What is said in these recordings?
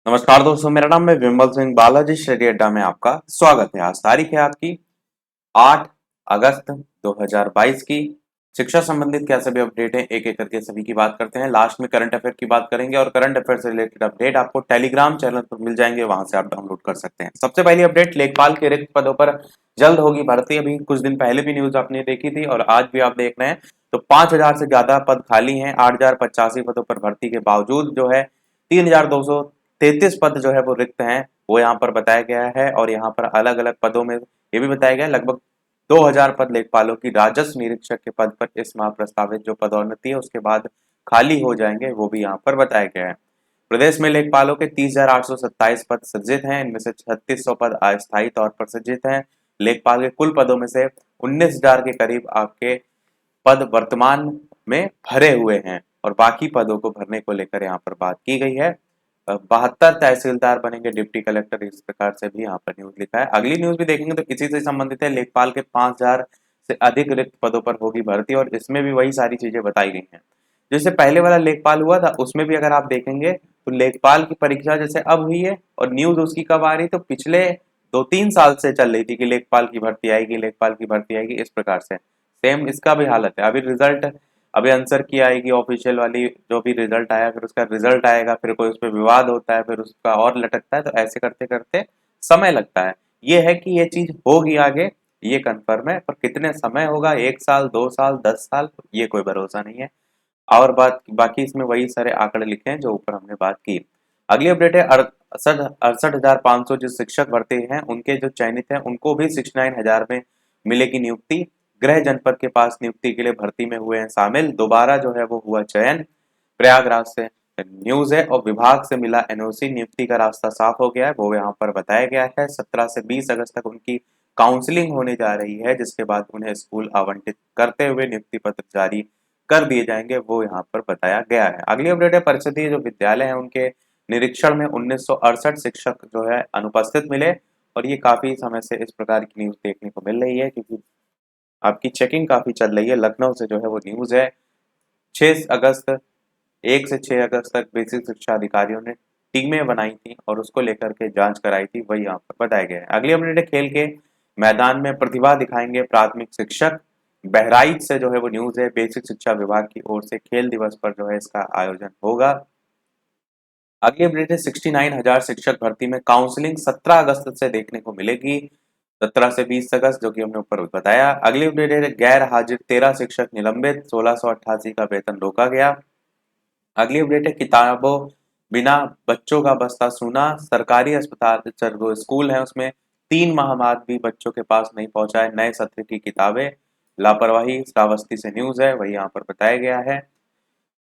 नमस्कार दोस्तों, मेरा नाम है विमल सिंह। बालाजी स्टडी अड्डा में आपका स्वागत है। आज तारीख है आपकी 8 अगस्त 2022 की। शिक्षा संबंधित क्या सभी अपडेट है, एक एक करके सभी की बात करते हैं। लास्ट में करंट अफेयर की बात करेंगे और करंट अफेयर से रिलेटेड अपडेट आपको टेलीग्राम चैनल पर मिल जाएंगे, वहां से आप डाउनलोड कर सकते हैं। सबसे पहली अपडेट, लेखपाल के रिक्त पदों पर जल्द होगी भर्ती। अभी कुछ दिन पहले भी न्यूज आपने देखी थी और आज भी आप देख रहे हैं। तो 5,000 से ज्यादा पद खाली हैं। 8,085 पदों पर भर्ती के बावजूद जो है 3,233 पद जो है वो रिक्त हैं, वो यहाँ पर बताया गया है। और यहाँ पर अलग अलग पदों में ये भी बताया गया है लगभग 2,000 पद लेखपालों की राजस्व निरीक्षक के पद पर इस माह प्रस्तावित जो पदोन्नति है उसके बाद खाली हो जाएंगे, वो भी यहाँ पर बताया गया है। प्रदेश में लेखपालों के 30,827 पद सृजित हैं। इनमें से 3,600 पद अस्थायी तौर पर सृजित हैं। लेखपाल के कुल पदों में से 19,000 के करीब आपके पद वर्तमान में भरे हुए हैं और बाकी पदों को भरने को लेकर यहाँ पर बात की गई है। 72 तहसीलदार बनेंगे डिप्टी कलेक्टर, इस प्रकार से भी यहाँ पर न्यूज लिखा है। अगली न्यूज भी देखेंगे तो इसी से संबंधित है। लेखपाल के 5,000 से अधिक रिक्त पदों पर होगी भर्ती और इसमें भी वही सारी चीजें बताई गई हैं। जैसे पहले वाला लेखपाल हुआ था उसमें भी अगर आप देखेंगे तो लेखपाल की परीक्षा जैसे अब हुई है और न्यूज उसकी कब आ रही, तो पिछले 2-3 साल से चल रही थी कि लेखपाल की भर्ती आएगी, लेखपाल की भर्ती आएगी, इस प्रकार से। सेम इसका भी हालत है। अभी रिजल्ट, अभी आंसर की आएगी ऑफिशियल वाली, जो भी रिजल्ट आया फिर उसका रिजल्ट आएगा, फिर कोई उस पर विवाद होता है, फिर उसका और लटकता है, तो ऐसे करते करते समय लगता है। ये है कि ये चीज होगी आगे, ये कंफर्म है, पर कितने समय होगा, 1 साल, 2 साल, 10 साल, ये कोई भरोसा नहीं है। और बात बाकी इसमें वही सारे आंकड़े लिखे हैं जो ऊपर हमने बात की। अगली अपडेट है 68,500 जो शिक्षक भर्ती हैं उनके जो चयनित हैं उनको भी 69,000 में मिलेगी नियुक्ति। गृह जनपद के पास नियुक्ति के लिए भर्ती में हुए हैं शामिल। दोबारा जो है वो हुआ चयन। प्रयागराज से न्यूज है और विभाग से मिला एनओसी, नियुक्ति का रास्ता साफ हो गया है, वो यहाँ पर बताया गया है। 17 से 20 अगस्त तक उनकी काउंसलिंग होने जा रही है, जिसके बाद उन्हें स्कूल आवंटित करते हुए नियुक्ति पत्र जारी कर दिए जाएंगे, वो यहाँ पर बताया गया है। अगली अपडेट है परिषदीय जो विद्यालय है उनके निरीक्षण में 1968 शिक्षक जो है अनुपस्थित मिले। और ये काफी समय से इस प्रकार की न्यूज देखने को मिल रही है क्योंकि आपकी चेकिंग काफी चल रही है। लखनऊ से जो है वो न्यूज है। 6 अगस्त 1 से 6 अगस्त तक बेसिक शिक्षा अधिकारियों ने टीमें बनाई थी और उसको लेकर के जांच कराई थी, वही यहाँ पर बताया गया है। अगली अपडेट है खेल के मैदान में प्रतिभा दिखाएंगे प्राथमिक शिक्षक। बहराइच से जो है वो न्यूज है। बेसिक शिक्षा विभाग की ओर से खेल दिवस पर जो है इसका आयोजन होगा। अगली अपडेट है 69,000 शिक्षक भर्ती में काउंसलिंग 17 अगस्त से देखने को मिलेगी। 17 से 20 अगस्त, जो कि हमने ऊपर बताया। अगली अपडेट है गैर हाजिर 13 शिक्षक निलंबित, 1688 का वेतन रोका गया। अगली अपडेट है किताबों बिना बच्चों का बस्ता सूना। सरकारी अस्पताल जो स्कूल है उसमें 3 माह बाद भी बच्चों के पास नहीं पहुंचाए नए सत्र की किताबें। लापरवाही श्रावस्ती से न्यूज है, वही यहाँ पर बताया गया है।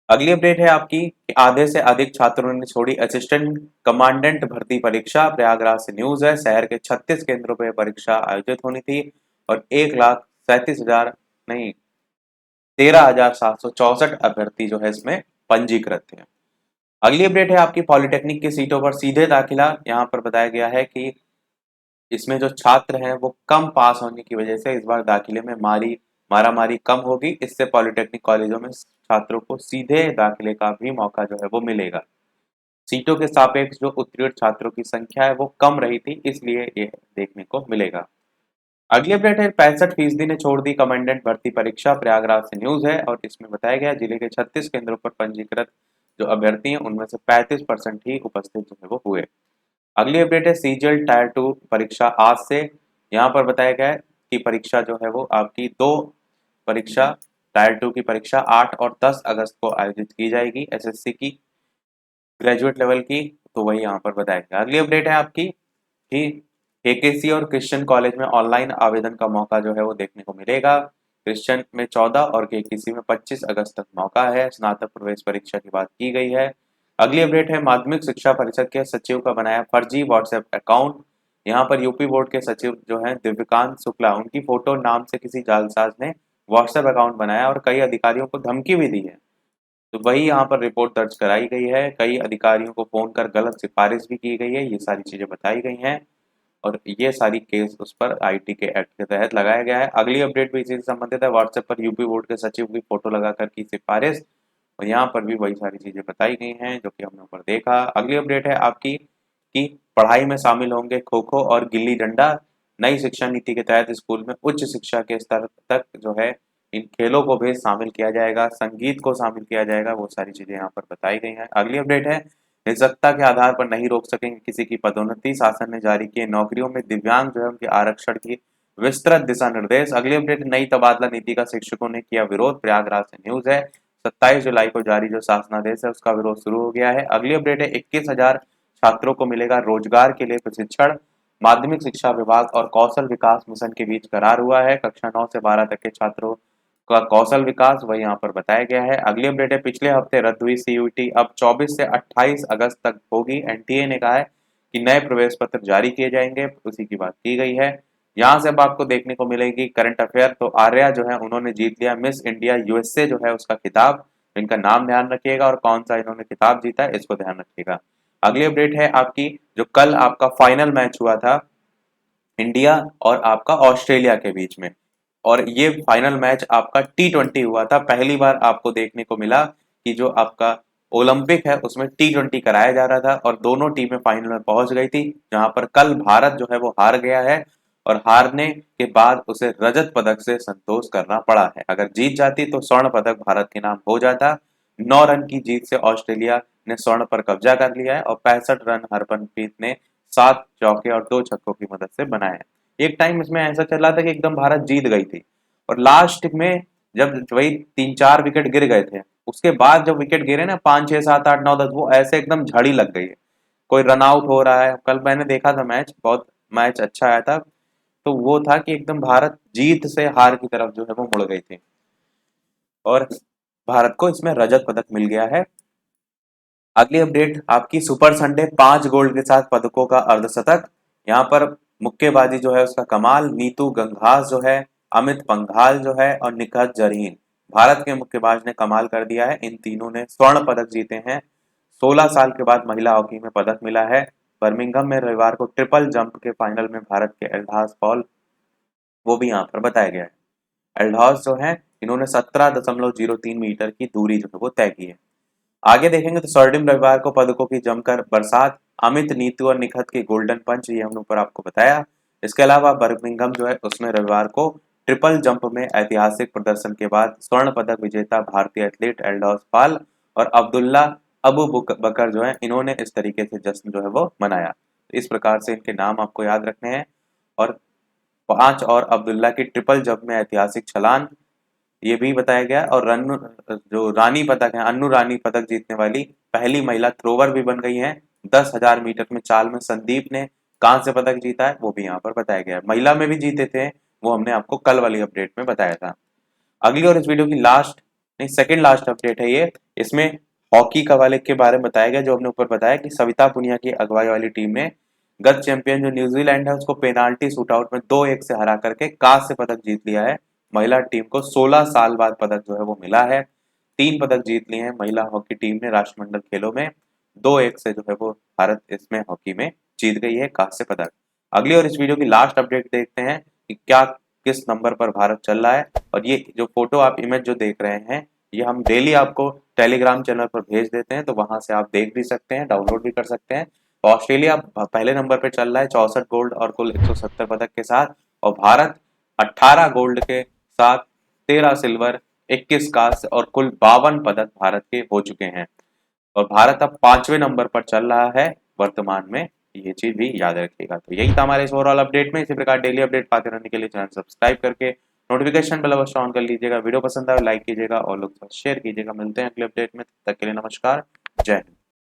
अगली अपडेट है आपकी कि आधे से अधिक छात्रों ने छोड़ी असिस्टेंट कमांडेंट भर्ती परीक्षा। प्रयागराज से न्यूज है। शहर के 36 केंद्रों पर परीक्षा आयोजित होनी थी और 1,37,000 नहीं 13,764 अभ्यर्थी जो है इसमें पंजीकृत थे। अगली अपडेट है आपकी पॉलिटेक्निक की सीटों पर सीधे दाखिला। यहाँ पर बताया गया है कि इसमें जो छात्र हैं वो कम पास होने की वजह से इस बार दाखिले में मारामारी कम होगी। इससे पॉलिटेक्निक कॉलेजों में छात्रों को सीधे दाखिले का भी मौका जो है वो मिलेगा। सीटों के सापेक्ष जो उत्तीर्ण छात्रों की संख्या है वो कम रही थी, इसलिए ये देखने को मिलेगा। अगली अपडेट है 65% ने छोड़ दी कमांडेंट भर्ती परीक्षा। प्रयागराज से न्यूज है और इसमें बताया गया जिले के 36 केंद्रों पर पंजीकृत जो अभ्यर्थी हैं उनमें से 35% ही उपस्थित जो है वो हुए। अगली अपडेट है सीजीएल टायर 2 परीक्षा आज से। यहाँ पर बताया गया है कि परीक्षा जो है वो आपकी दो परीक्षा टायर 2 की परीक्षा 8 और 10 अगस्त को आयोजित की जाएगी एसएससी की ग्रेजुएट लेवल की, तो वही यहाँ पर बताया गया। अगली अपडेट है आपकी कि केकेसी और क्रिश्चियन कॉलेज में ऑनलाइन आवेदन का मौका जो है वो देखने को मिलेगा। क्रिश्चियन में 14 और केकेसी में 25 अगस्त तक मौका है। स्नातक प्रवेश परीक्षा की बात की गई है। अगली अपडेट है माध्यमिक शिक्षा परिषद के सचिव का बनाया फर्जी व्हाट्सएप अकाउंट। यहाँ पर यूपी बोर्ड के सचिव जो हैं दिव्यकांत शुक्ला, उनकी फोटो नाम से किसी जालसाज ने व्हाट्सएप अकाउंट बनाया और कई अधिकारियों को धमकी भी दी है। तो वही यहाँ पर रिपोर्ट दर्ज कराई गई है। कई अधिकारियों को फोन कर गलत सिफारिश भी की गई है, ये सारी चीजें बताई गई हैं और ये सारी केस उस पर आईटी के एक्ट के तहत लगाया गया है। अगली अपडेट भी इसी से संबंधित है। व्हाट्सएप पर यूपी बोर्ड के सचिव की फोटो लगाकर की सिफारिश। और यहाँ पर भी वही सारी चीजें बताई गई हैं जो कि हमने ऊपर देखा। अगली अपडेट है आपकी कि पढ़ाई में शामिल होंगे खो खो और गिल्ली डंडा। नई शिक्षा नीति के तहत स्कूल में उच्च शिक्षा के स्तर तक जो है इन खेलों को भी शामिल किया जाएगा, संगीत को शामिल किया जाएगा, वो सारी चीजें यहाँ पर बताई गई हैं। अगली अपडेट है निजता के आधार पर नहीं रोक सकेंगे किसी की पदोन्नति, शासन ने जारी किए नौकरियों में दिव्यांग जो है उनके आरक्षण की विस्तृत दिशा निर्देश। अगली अपडेट नई तबादला नीति का शिक्षकों ने किया विरोध, प्रयागराज से न्यूज है। 27 जुलाई को जारी जो शासनादेश है उसका विरोध शुरू हो गया है। अगली अपडेट है 21,000 छात्रों को मिलेगा रोजगार के लिए प्रशिक्षण, माध्यमिक शिक्षा विभाग और कौशल विकास मिशन के बीच करार हुआ है। कक्षा 9 से 12 तक के छात्रों का कौशल विकास वह यहाँ पर बताया गया है। अगली अपडेट है पिछले हफ्ते रद्द हुई सीयूईटी अब 24 से 28 अगस्त तक होगी। एनटीए ने कहा है कि नए प्रवेश पत्र जारी किए जाएंगे, उसी की बात की गई है। यहाँ से अब आपको देखने को मिलेगी करंट अफेयर। तो आर्या जो है उन्होंने जीत लिया मिस इंडिया यूएसए जो है उसका खिताब। इनका नाम ध्यान रखिएगा और कौन सा इन्होंने खिताब जीता है इसको ध्यान रखिएगा। अगली अपडेट है आपकी जो कल आपका फाइनल मैच हुआ था इंडिया और आपका ऑस्ट्रेलिया के बीच में, और ये फाइनल मैच आपका T20 हुआ था। पहली बार आपको देखने को मिला कि जो आपका ओलंपिक है उसमें T20 कराया जा रहा था और दोनों टीमें फाइनल में पहुंच गई थी, जहां पर कल भारत जो है वो हार गया है और हारने के बाद उसे रजत पदक से संतोष करना पड़ा है। अगर जीत जाती तो स्वर्ण पदक भारत के नाम हो जाता। 9 रन की जीत से ऑस्ट्रेलिया ने स्वर्ण पर कब्जा कर लिया है और 65 रन हरमनप्रीत ने 7 चौके और 2 छक्कों की मदद से बनाए हैं। एक टाइम इसमें ऐसा चल रहा था कि एकदम भारत जीत गई थी और लास्ट में जब वही 3-4 विकेट गिर गए थे, उसके बाद जब विकेट गिरे ना 5 6 7 8 9 10, वो ऐसे एकदम झड़ी लग गई है, कोई रन आउट हो रहा है। कल मैंने देखा था मैच, बहुत मैच अच्छा आया था। तो वो था कि एकदम भारत जीत से हार की तरफ जो है वो मुड़ गई थी और भारत को इसमें रजत पदक मिल गया है। अगली अपडेट आपकी सुपर संडे 5 गोल्ड के साथ पदकों का अर्धशतक। यहाँ पर मुक्केबाजी जो है उसका कमाल, नीतू गंघास जो है, अमित पंघाल जो है और निखत जरीन, भारत के मुक्केबाज ने कमाल कर दिया है। इन तीनों ने स्वर्ण पदक जीते हैं। 16 साल के बाद महिला हॉकी में पदक मिला है। बर्मिंघम में रविवार को ट्रिपल जंप के फाइनल में भारत के एल्डास पॉल, वो भी यहाँ पर बताया गया है। एल्डास जो है इन्होंने 17.03 मीटर की दूरी जो है वो तय की है। आगे देखेंगे तो स्वर्णिम रविवार को पदकों की जमकर बरसात, अमित, नीतू और निखत के गोल्डन पंच, ये हमने ऊपर आपको बताया। इसके अलावा बर्मिंघम जो है उसमें रविवार को ट्रिपल जंप में ऐतिहासिक प्रदर्शन के बाद स्वर्ण पदक विजेता भारतीय एथलीट एल्डोस पाल और अब्दुल्ला अबू बकर जो है इन्होंने इस तरीके से जश्न जो है वो मनाया। इस प्रकार से इनके नाम आपको याद रखने हैं। और 5 और अब्दुल्ला की ट्रिपल जंप में ऐतिहासिक छलांग, ये भी बताया गया। और रन जो रानी पदक है, अन्नू रानी पदक जीतने वाली पहली महिला थ्रोवर भी बन गई हैं। 10,000 मीटर में चाल में संदीप ने कांस्य पदक जीता है, वो भी यहाँ पर बताया गया है। महिला में भी जीते थे, वो हमने आपको कल वाली अपडेट में बताया था। अगली और इस वीडियो की लास्ट नहीं सेकंड लास्ट अपडेट है ये। इसमें हॉकी का वाले के बारे में बताया गया, जो हमने ऊपर बताया कि सविता पुनिया की अगुवाई वाली टीम ने गत चैंपियन जो न्यूजीलैंड है उसको पेनाल्टी शूटआउट में 2-1 से हरा करके कांस्य पदक जीत लिया है। महिला टीम को 16 साल बाद पदक जो है वो मिला है। 3 पदक जीत लिए हैं महिला हॉकी टीम ने राष्ट्रमंडल खेलों में। 2-1 से जो है वो भारत इसमें हॉकी में जीत गई है कांस्य पदक। अगली और इस वीडियो की लास्ट अपडेट देखते हैं कि क्या किस नंबर पर भारत चल रहा है। और ये जो फोटो आप इमेज जो देख रहे हैं, ये हम डेली आपको टेलीग्राम चैनल पर भेज देते हैं, तो वहां से आप देख भी सकते हैं, डाउनलोड भी कर सकते हैं। ऑस्ट्रेलिया पहले नंबर पर चल रहा है 64 गोल्ड और कुल 170 पदक के साथ, और भारत 18 गोल्ड के साथ 13 सिल्वर 21 कांस्य और कुल 52 पदक भारत के हो चुके हैं। और भारत अब 5वें नंबर पर चल रहा है वर्तमान में, ये चीज भी याद रखिएगा। तो यही था हमारे इस ओवरऑल अपडेट में। इसी प्रकार डेली अपडेट पाते रहने के लिए चैनल सब्सक्राइब करके नोटिफिकेशन बेल अवश्य ऑन कर लीजिएगा। वीडियो पसंद आए लाइक कीजिएगा और लोग शेयर कीजिएगा। मिलते हैं अगले अपडेट में, तब तक के लिए नमस्कार, जय हिंद।